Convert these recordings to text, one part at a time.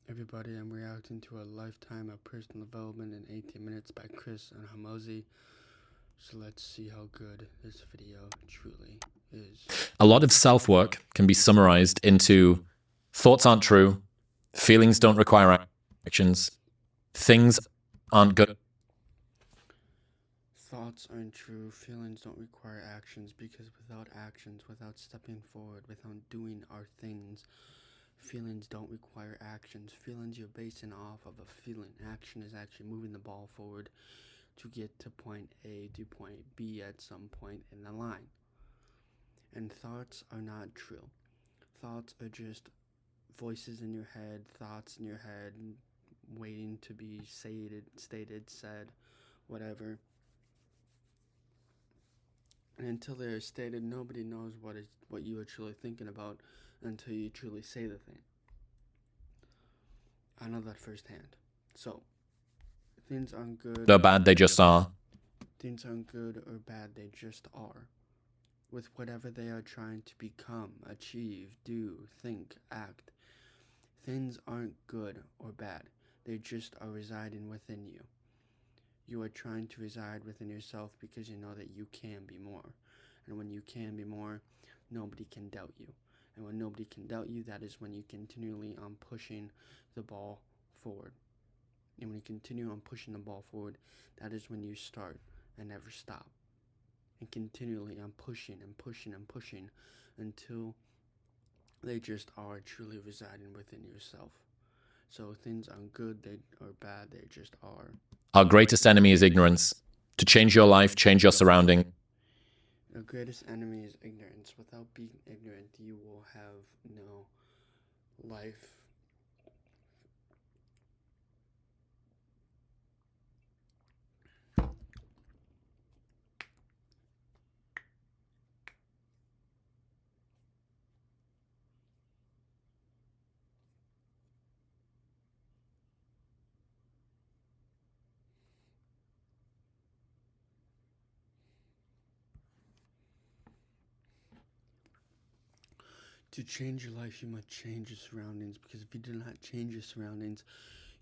Everybody, I'm reacting to a lifetime of personal development in 18 minutes by Chris and Hamosi. So let's see how good this video truly is. A lot of self-work can be summarized into thoughts aren't true, feelings don't require actions, things aren't good. Thoughts aren't true, feelings don't require actions, because without actions, without stepping forward, without doing our things, feelings don't require actions. Feelings you're basing off of a feeling. Action is actually moving the ball forward to get to point A to point B at some point in the line. And thoughts are not true. Thoughts are just voices in your head, thoughts in your head, waiting to be stated, said, whatever. And until they're stated, nobody knows what you are truly thinking about until you truly say the thing. I know that firsthand. So, things aren't good. They're bad, they just are. Things aren't good or bad, they just are. With whatever they are trying to become, achieve, do, think, act. Things aren't good or bad, they just are residing within you. You are trying to reside within yourself because you know that you can be more. And when you can be more, nobody can doubt you. And when nobody can doubt you, that is when you continually on pushing the ball forward. And when you continue on pushing the ball forward, that is when you start and never stop. And continually on pushing and pushing and pushing until they just are truly residing within yourself. So things aren't good, they are bad, they just are. Our greatest enemy is ignorance. To change your life, change your surrounding. Your greatest enemy is ignorance. Without being ignorant, you will have no life. To change your life, you must change your surroundings, because if you do not change your surroundings,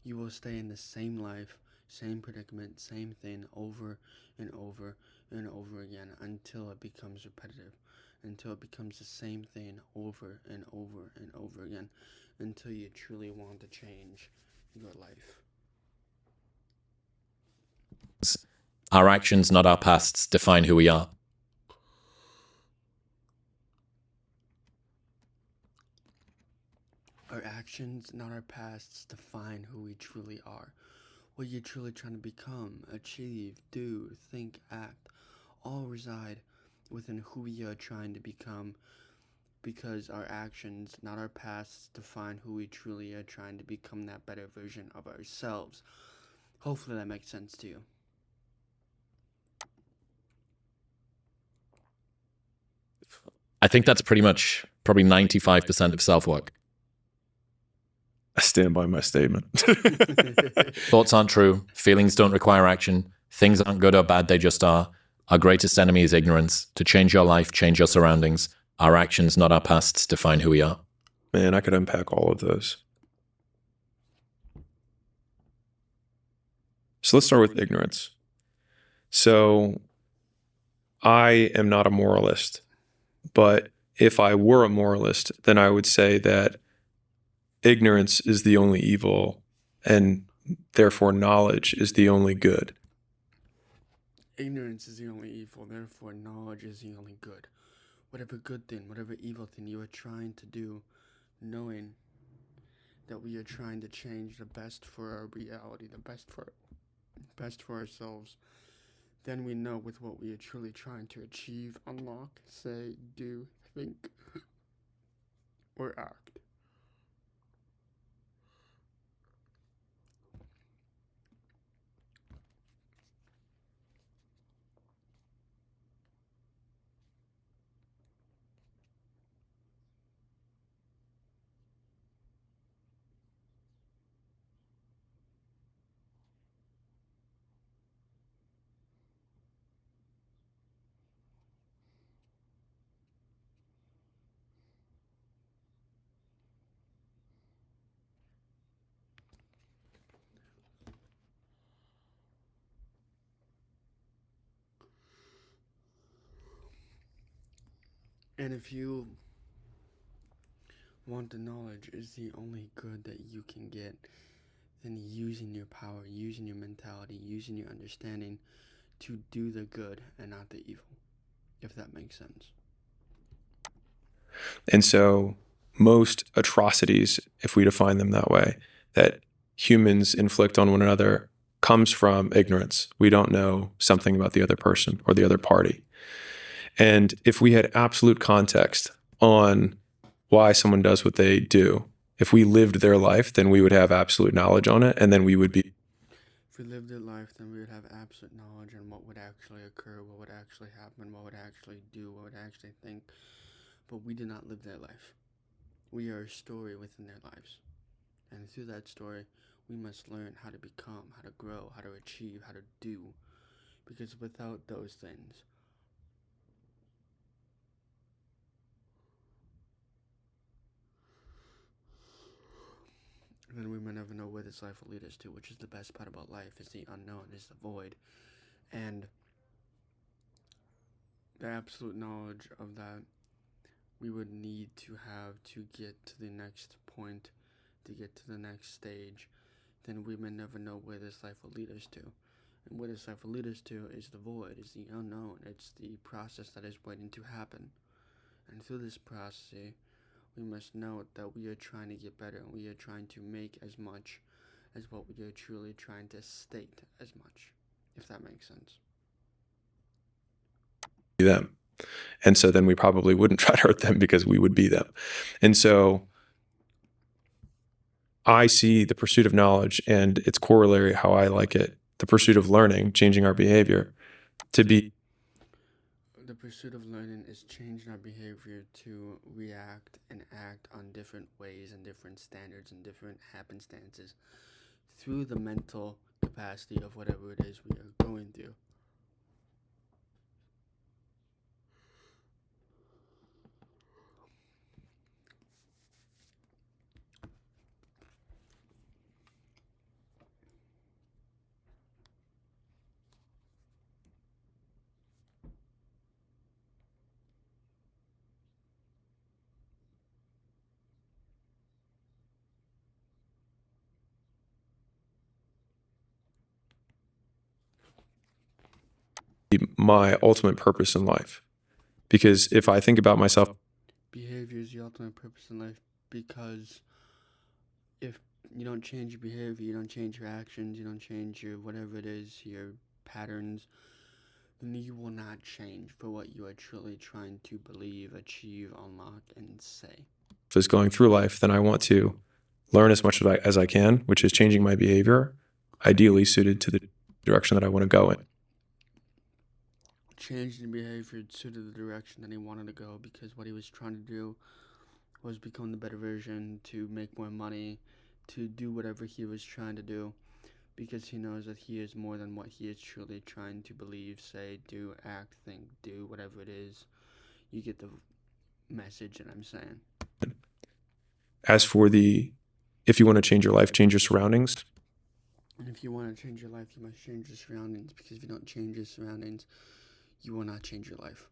you will stay in the same life, same predicament, same thing over and over and over again until it becomes repetitive, until it becomes the same thing over and over and over again, until you truly want to change your life. Our actions, not our pasts, define who we are. Our actions, not our pasts, define who we truly are. What you're truly trying to become, achieve, do, think, act, all reside within who we are trying to become, because our actions, not our pasts, define who we truly are trying to become, that better version of ourselves. Hopefully that makes sense to you. I think that's probably 95% of self-work. I stand by my statement. Thoughts aren't true, feelings don't require action, things aren't good or bad, they just are. Our greatest enemy is ignorance. To change your life, change your surroundings. Our actions, not our pasts, define who we are. Man, I could unpack all of those. So let's start with ignorance. So I am not a moralist, but if I were a moralist, then I would say that ignorance is the only evil, and therefore knowledge is the only good. Ignorance is the only evil, therefore knowledge is the only good. Whatever good thing, whatever evil thing you are trying to do, knowing that we are trying to change the best for our reality, the best for ourselves, then we know with what we are truly trying to achieve, unlock, say, do, think, or act. And if you want the knowledge is the only good that you can get, then using your power, using your mentality, using your understanding to do the good and not the evil, if that makes sense. And so most atrocities, if we define them that way, that humans inflict on one another comes from ignorance. We don't know something about the other person or the other party. And if we had absolute context on why someone does what they do, if we lived their life, then we would have absolute knowledge on it, and then we would be. If we lived their life, then we would have absolute knowledge on what would actually occur, what would actually happen, what would actually do, what would actually think. But we did not live their life. We are a story within their lives. And through that story, we must learn how to become, how to grow, how to achieve, how to do. Because without those things, then we may never know where this life will lead us to, which is the best part about life, is the unknown, is the void. And the absolute knowledge of that we would need to have to get to the next point, to get to the next stage, then we may never know where this life will lead us to. And where this life will lead us to is the void, is the unknown, it's the process that is waiting to happen. And through this process, we must know that we are trying to get better, and we are trying to make as much as what we are truly trying to state as much, if that makes sense. Them. And so then we probably wouldn't try to hurt them because we would be them. And so I see the pursuit of knowledge and its corollary, how I like it, the pursuit of learning, changing our behavior, to be. The pursuit of learning is changing our behavior to react and act on different ways and different standards and different happenstances through the mental capacity of whatever it is we are going through. My ultimate purpose in life. Because if I think about myself, Behavior is the ultimate purpose in life, because if you don't change your behavior, you don't change your actions, you don't change your whatever it is, your patterns, then you will not change for what you are truly trying to believe, achieve, unlock, and say. is going through life, then I want to learn as much as I can, which is changing my behavior, ideally suited to the direction that I want to go in. Changing behavior suited the direction that he wanted to go, because what he was trying to do was become the better version, to make more money, to do whatever he was trying to do, because he knows that he is more than what he is truly trying to believe, say, do, act, think, do, whatever it is. You get the message that I'm saying. As for if you want to change your life, change your surroundings. And if you want to change your life, you must change your surroundings, because if you don't change your surroundings, you will not change your life.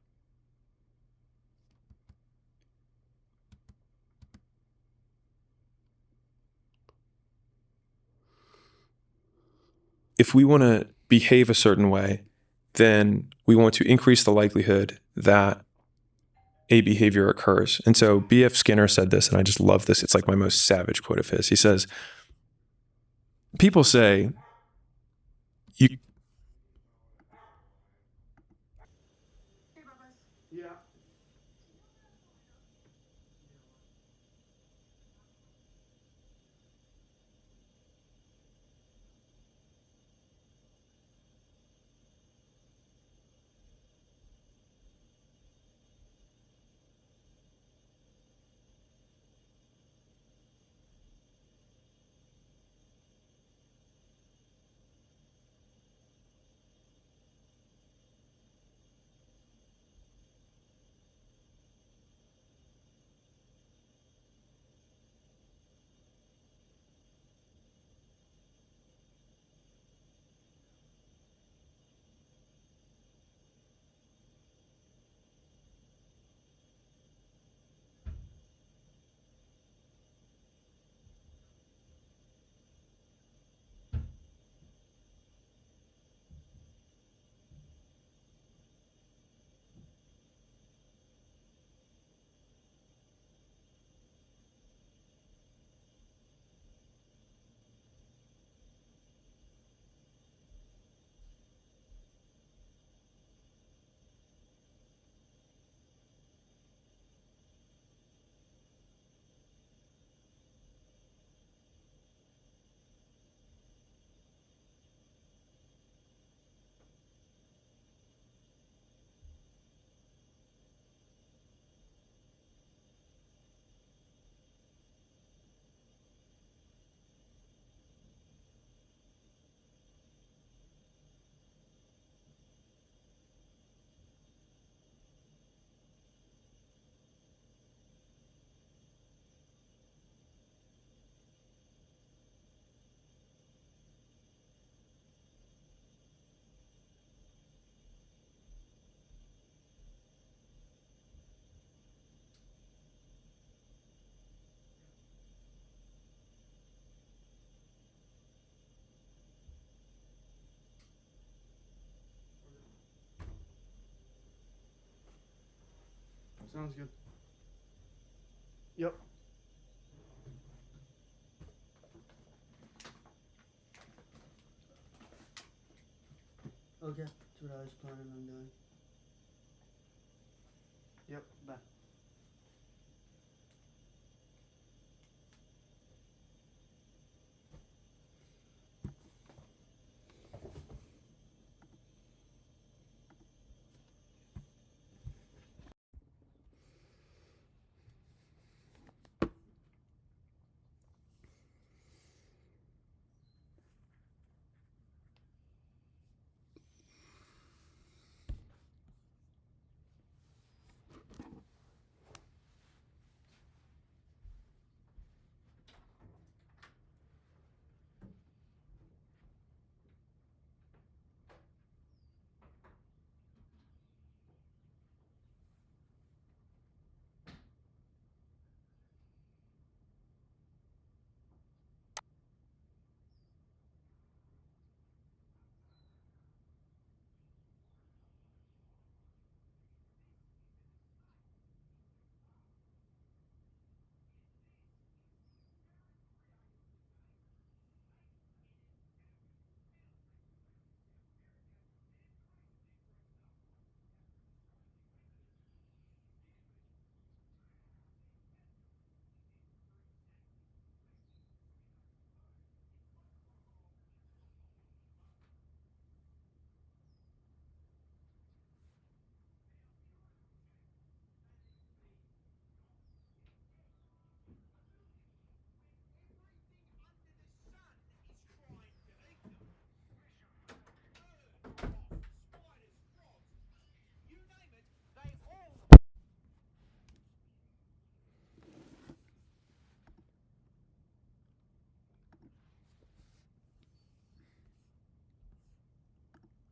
If we want to behave a certain way, then we want to increase the likelihood that a behavior occurs. And so B.F. Skinner said this, and I just love this. It's like my most savage quote of his. He says, people say, you. Sounds good. Yep. Okay, that's what I was planning on doing. Yep, bye.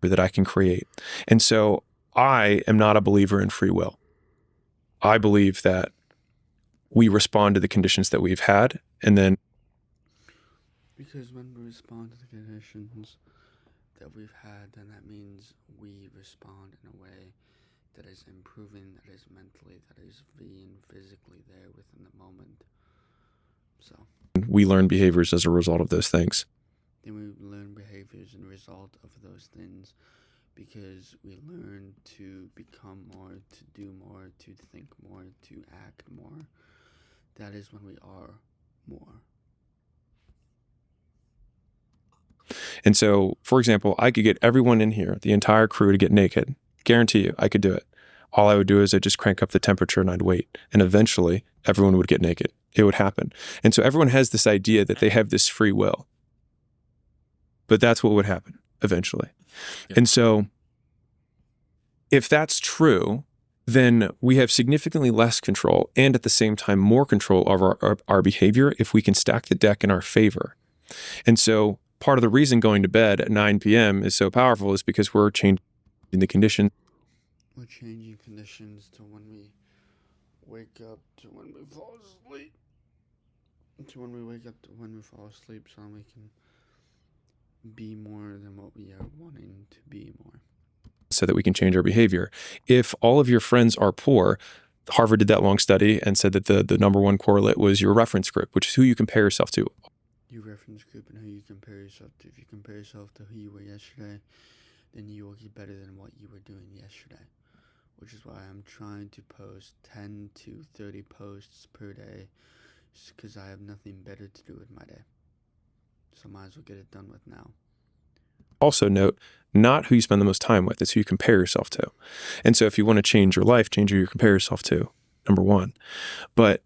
that I can create. And so I am not a believer in free will. I believe that we respond to the conditions that we've had, and then Because when we respond to the conditions that we've had, then that means we respond in a way that is improving, that is mentally, that is being physically there within the moment. So we learn behaviors as a result of those things. then we learn behaviors and result of those things because we learn to become more, to do more, to think more, to act more. That is when we are more. And so, for example, I could get everyone in here, the entire crew, to get naked. Guarantee you, I could do it. All I would do is I'd just crank up the temperature and I'd wait. And eventually, everyone would get naked. It would happen. And so everyone has this idea that they have this free will. But that's what would happen eventually. Yeah. And so if that's true, then we have significantly less control and at the same time more control of our behavior if we can stack the deck in our favor. And so part of the reason going to bed at 9 p.m. is so powerful is because we're changing the condition. We're changing conditions to when we wake up, to when we fall asleep, to when we wake up, to when we fall asleep, so we can be more than what we are wanting to be more. So that we can change our behavior. If all of your friends are poor, Harvard did that long study and said that the number one correlate was your reference group, which is who you compare yourself to. Your reference group and who you compare yourself to. If you compare yourself to who you were yesterday, then you will get better than what you were doing yesterday. Which is why I'm trying to post 10 to 30 posts per day, because I have nothing better to do with my day. So might as well get it done with now. Also note, not who you spend the most time with, it's who you compare yourself to. And so if you want to change your life, change who you compare yourself to, number one. But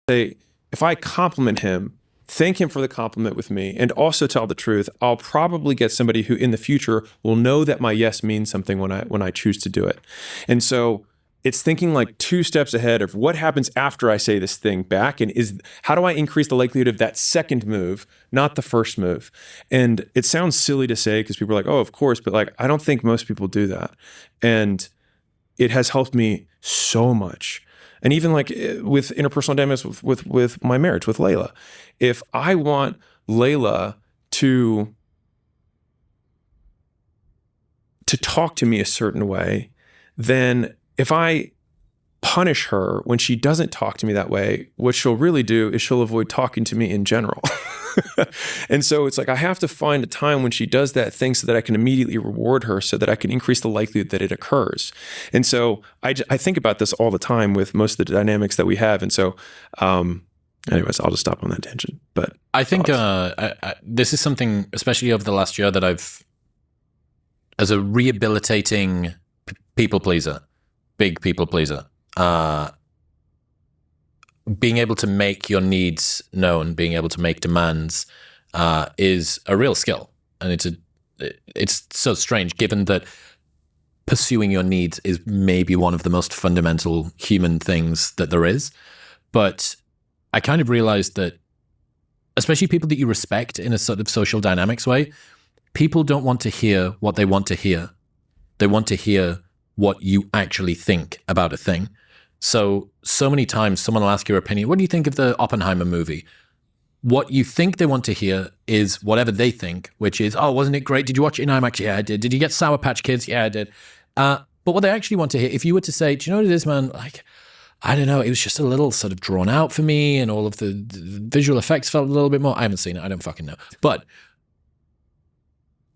say, if I compliment him, thank him for the compliment with me, and also tell the truth, I'll probably get somebody who in the future will know that my yes means something when I choose to do it. And so it's thinking like 2 steps ahead of what happens after I say this thing back, and how do I increase the likelihood of that second move, not the first move. And it sounds silly to say because people are like, oh, of course, but like I don't think most people do that. And it has helped me so much. And even like with interpersonal dynamics with my marriage with Layla, if I want Layla to talk to me a certain way, then if I punish her when she doesn't talk to me that way, what she'll really do is she'll avoid talking to me in general. And so it's like I have to find a time when she does that thing so that I can immediately reward her so that I can increase the likelihood that it occurs. And so I think about this all the time with most of the dynamics that we have. And so anyways, I'll just stop on that tangent. But I think this is something, especially over the last year, that I've, as a rehabilitating people pleaser, big people pleaser, being able to make your needs known, being able to make demands, is a real skill. And it's so strange, given that pursuing your needs is maybe one of the most fundamental human things that there is. But I kind of realized that, especially people that you respect in a sort of social dynamics way, people don't want to hear what they want to hear. They want to hear what you actually think about a thing. So many times someone will ask your opinion. What do you think of the Oppenheimer movie? What you think they want to hear is whatever they think, which is, oh, wasn't it great? Did you watch it in IMAX? Yeah, I did. Did you get Sour Patch Kids? Yeah, I did. But what they actually want to hear, if you were to say, do you know what it is, man? Like, I don't know, it was just a little sort of drawn out for me, and all of the visual effects felt a little bit more. I haven't seen it. I don't fucking know. But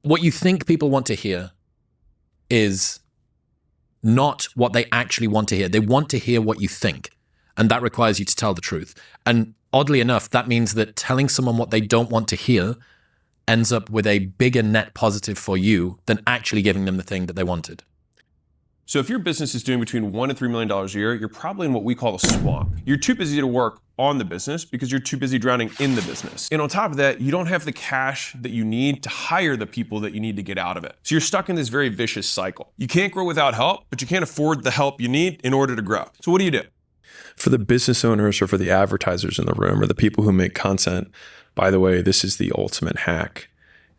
what you think people want to hear is not what they actually want to hear. They want to hear what you think. And that requires you to tell the truth. And oddly enough, that means that telling someone what they don't want to hear ends up with a bigger net positive for you than actually giving them the thing that they wanted. So if your business is doing between $1 and $3 million a year, you're probably in what we call a swamp. You're too busy to work on the business because you're too busy drowning in the business. And on top of that, you don't have the cash that you need to hire the people that you need to get out of it. So you're stuck in this very vicious cycle. You can't grow without help, but you can't afford the help you need in order to grow. So what do? For the business owners or for the advertisers in the room or the people who make content, by the way, this is the ultimate hack,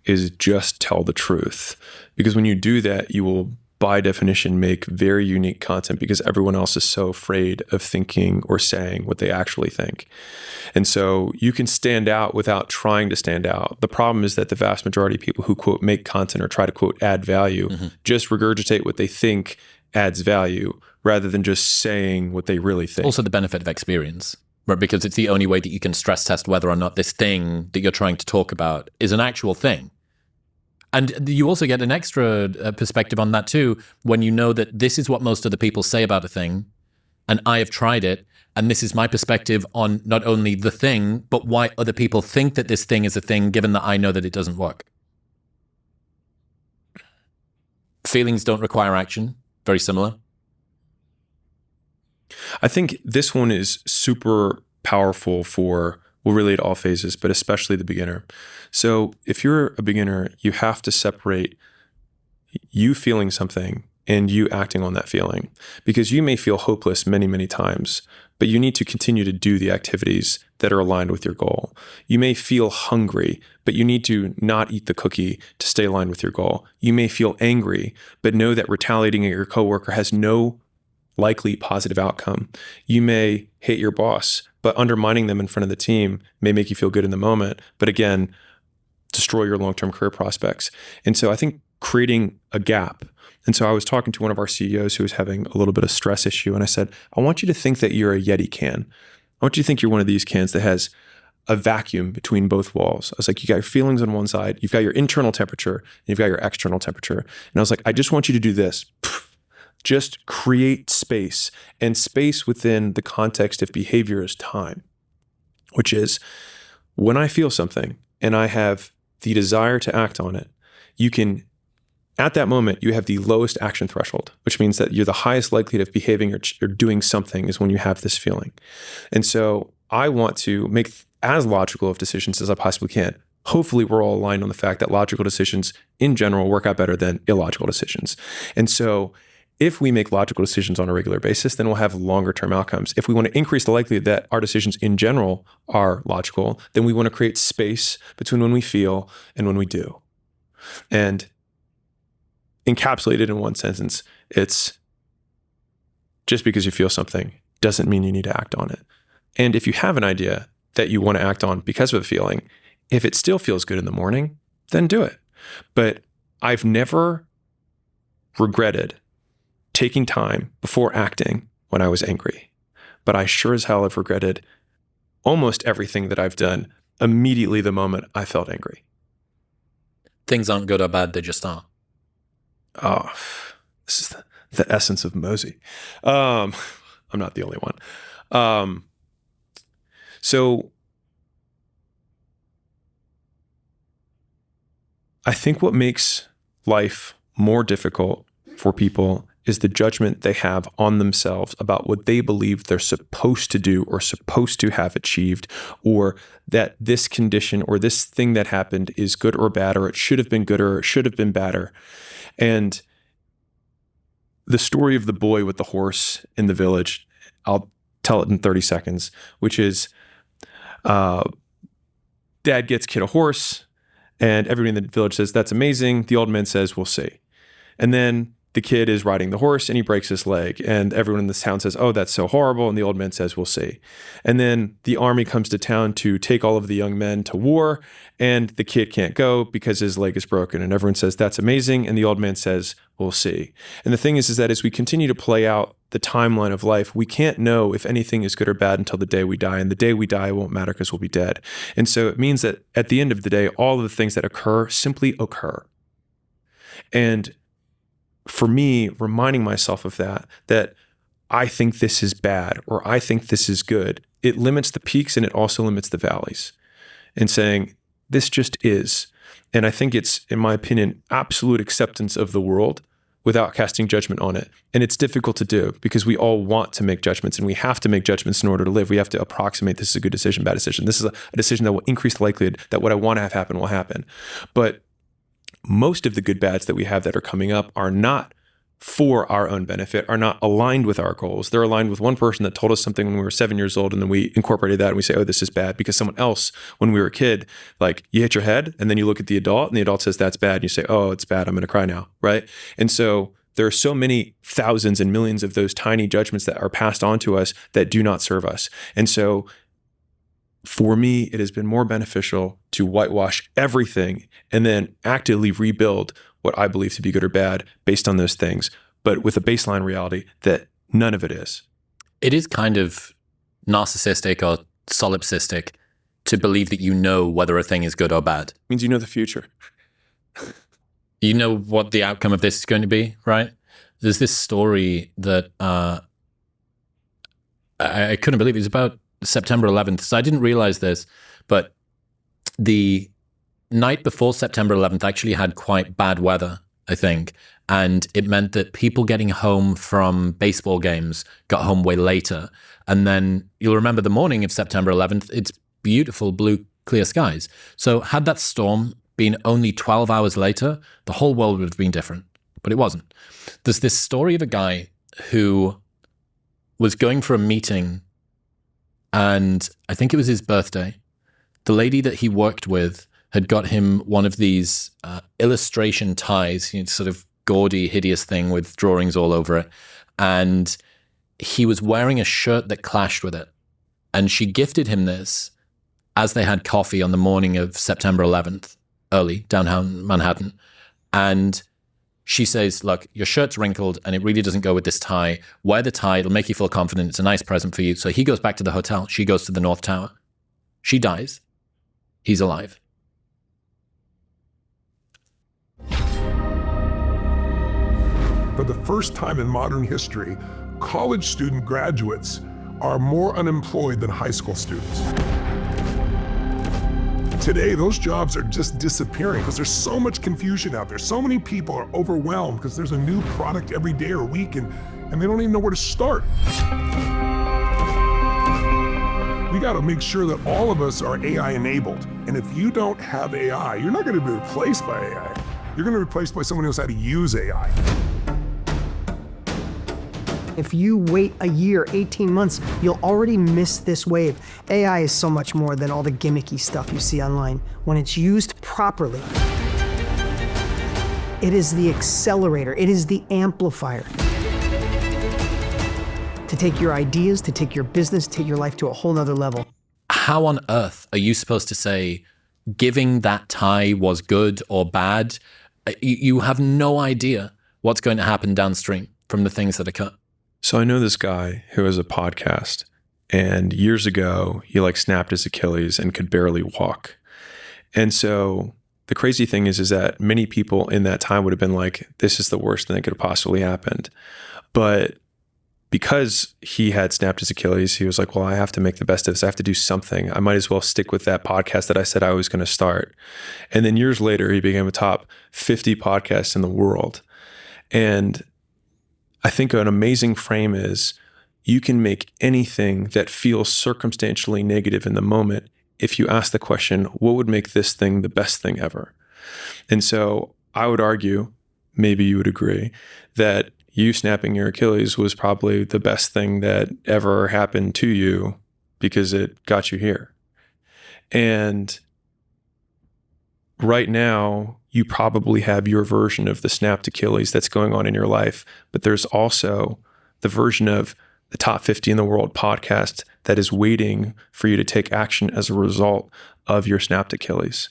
is just tell the truth. Because when you do that, you will by definition make very unique content because everyone else is so afraid of thinking or saying what they actually think. And so you can stand out without trying to stand out. The problem is that the vast majority of people who quote make content or try to quote add value just regurgitate what they think adds value rather than just saying what they really think. Also the benefit of experience, right? Because it's the only way that you can stress test whether or not this thing that you're trying to talk about is an actual thing. And you also get an extra perspective on that too, when you know that this is what most of the people say about a thing, and I have tried it, and this is my perspective on not only the thing, but why other people think that this thing is a thing, given that I know that it doesn't work. Feelings don't require action. Very similar. I think this one is super powerful for, will relate to all phases, but especially the beginner. So if you're a beginner, you have to separate you feeling something and you acting on that feeling, because you may feel hopeless many, many times, but you need to continue to do the activities that are aligned with your goal. You may feel hungry, but you need to not eat the cookie to stay aligned with your goal. You may feel angry, but know that retaliating at your coworker has no likely positive outcome. You may hate your boss, but undermining them in front of the team may make you feel good in the moment, but again, destroy your long-term career prospects. And so I think creating a gap. And so I was talking to one of our CEOs who was having a little bit of stress issue, and I said, I want you to think that you're a Yeti can. I want you to think you're one of these cans that has a vacuum between both walls. I was like, you got your feelings on one side, you've got your internal temperature, and you've got your external temperature. And I was like, I just want you to do this. Just create space, and space within the context of behavior is time, which is when I feel something and I have the desire to act on it, you can, at that moment, you have the lowest action threshold, which means that you're the highest likelihood of behaving or doing something is when you have this feeling. And so I want to make as logical of decisions as I possibly can. Hopefully, we're all aligned on the fact that logical decisions in general work out better than illogical decisions. And so if we make logical decisions on a regular basis, then we'll have longer term outcomes. If we want to increase the likelihood that our decisions in general are logical, then we want to create space between when we feel and when we do. And encapsulated in one sentence, it's just because you feel something doesn't mean you need to act on it. And if you have an idea that you want to act on because of a feeling, if it still feels good in the morning, then do it. But I've never regretted taking time before acting when I was angry. But I sure as hell have regretted almost everything that I've done immediately the moment I felt angry. Things aren't good or bad, they just are. Oh, this is the essence of Mosey. I'm not the only one. So I think what makes life more difficult for people is the judgment they have on themselves about what they believe they're supposed to do or supposed to have achieved, or that this condition or this thing that happened is good or bad, or it should have been good or it should have been badder. And the story of the boy with the horse in the village, I'll tell it in 30 seconds, which is dad gets kid a horse and everybody in the village says, that's amazing. The old man says, we'll see. And then the kid is riding the horse and he breaks his leg. And everyone in this town says, oh, that's so horrible. And the old man says, we'll see. And then the army comes to town to take all of the young men to war. And the kid can't go because his leg is broken. And everyone says, that's amazing. And the old man says, we'll see. And the thing is that as we continue to play out the timeline of life, we can't know if anything is good or bad until the day we die. And the day we die won't matter because we'll be dead. And so it means that at the end of the day, all of the things that occur simply occur. And for me, reminding myself of that I think this is bad or I think this is good, it limits the peaks and it also limits the valleys. And saying, this just is. And I think it's, in my opinion, absolute acceptance of the world without casting judgment on it. And it's difficult to do because we all want to make judgments and we have to make judgments in order to live. We have to approximate this is a good decision, bad decision. This is a decision that will increase the likelihood that what I want to have happen will happen. But most of the good bads that we have that are coming up are not for our own benefit, are not aligned with our goals. They're aligned with one person that told us something when we were 7 years old, and then we incorporated that and we say, oh, this is bad, because someone else, when we were a kid, like you hit your head and then you look at the adult and the adult says, that's bad. And you say, oh, it's bad. I'm going to cry now. Right. And so there are so many thousands and millions of those tiny judgments that are passed on to us that do not serve us. And so for me, it has been more beneficial to whitewash everything and then actively rebuild what I believe to be good or bad based on those things, but with a baseline reality that none of it is. It is kind of narcissistic or solipsistic to believe that you know whether a thing is good or bad. It means you know the future. You know what the outcome of this is going to be, right? There's this story that I couldn't believe. It was about September 11th. So I didn't realize this, but the night before September 11th actually had quite bad weather, I think. And it meant that people getting home from baseball games got home way later. And then you'll remember the morning of September 11th, it's beautiful blue, clear skies. So had that storm been only 12 hours later, the whole world would have been different. But it wasn't. There's this story of a guy who was going for a meeting, and I think it was his birthday. The lady that he worked with had got him one of these illustration ties, sort of gaudy, hideous thing with drawings all over it. And he was wearing a shirt that clashed with it. And she gifted him this as they had coffee on the morning of September 11th, early, downtown Manhattan. And she says, look, your shirt's wrinkled and it really doesn't go with this tie. Wear the tie. It'll make you feel confident. It's a nice present for you. So he goes back to the hotel. She goes to the North Tower. She dies. He's alive. For the first time in modern history, college student graduates are more unemployed than high school students. Today, those jobs are just disappearing because there's so much confusion out there. So many people are overwhelmed because there's a new product every day or week and they don't even know where to start. We got to make sure that all of us are AI enabled. And if you don't have AI, you're not going to be replaced by AI. You're going to be replaced by someone who knows how to use AI. If you wait a year, 18 months, you'll already miss this wave. AI is so much more than all the gimmicky stuff you see online. When it's used properly, it is the accelerator, it is the amplifier to take your ideas, to take your business, take your life to a whole nother level. How on earth are you supposed to say giving that tie was good or bad? You have no idea what's going to happen downstream from the things that occur. So I know this guy who has a podcast, and years ago, he like snapped his Achilles and could barely walk. And so the crazy thing is that many people in that time would have been like, this is the worst thing that could have possibly happened. But because he had snapped his Achilles, he was like, well, I have to make the best of this. I have to do something. I might as well stick with that podcast that I said I was going to start. And then years later, he became a top 50 podcast in the world. And I think an amazing frame is you can make anything that feels circumstantially negative in the moment if you ask the question, what would make this thing the best thing ever? And so I would argue, maybe you would agree, that you snapping your Achilles was probably the best thing that ever happened to you because it got you here. And right now, you probably have your version of the snapped Achilles that's going on in your life, but there's also the version of the top 50 in the world podcast that is waiting for you to take action as a result of your snapped Achilles.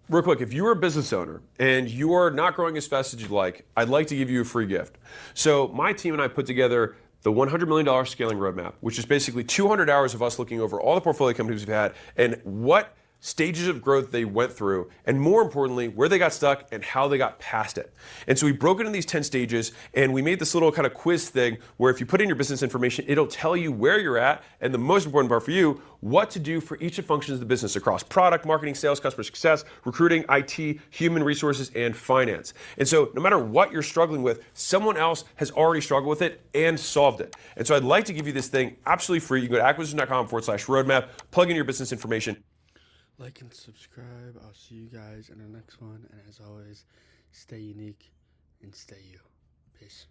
Real quick, if you are a business owner and you are not growing as fast as you'd like, I'd like to give you a free gift. So my team and I put together the $100 million scaling roadmap, which is basically 200 hours of us looking over all the portfolio companies we've had and what stages of growth they went through, and more importantly, where they got stuck and how they got past it. And so we broke it into these 10 stages, and we made this little kind of quiz thing where if you put in your business information, it'll tell you where you're at, and the most important part for you, what to do for each of the functions of the business across product, marketing, sales, customer success, recruiting, IT, human resources, and finance. And so no matter what you're struggling with, someone else has already struggled with it and solved it. And so I'd like to give you this thing absolutely free. You can go to acquisition.com/roadmap, plug in your business information. Like and subscribe. I'll see you guys in the next one. And as always, stay unique and stay you. Peace.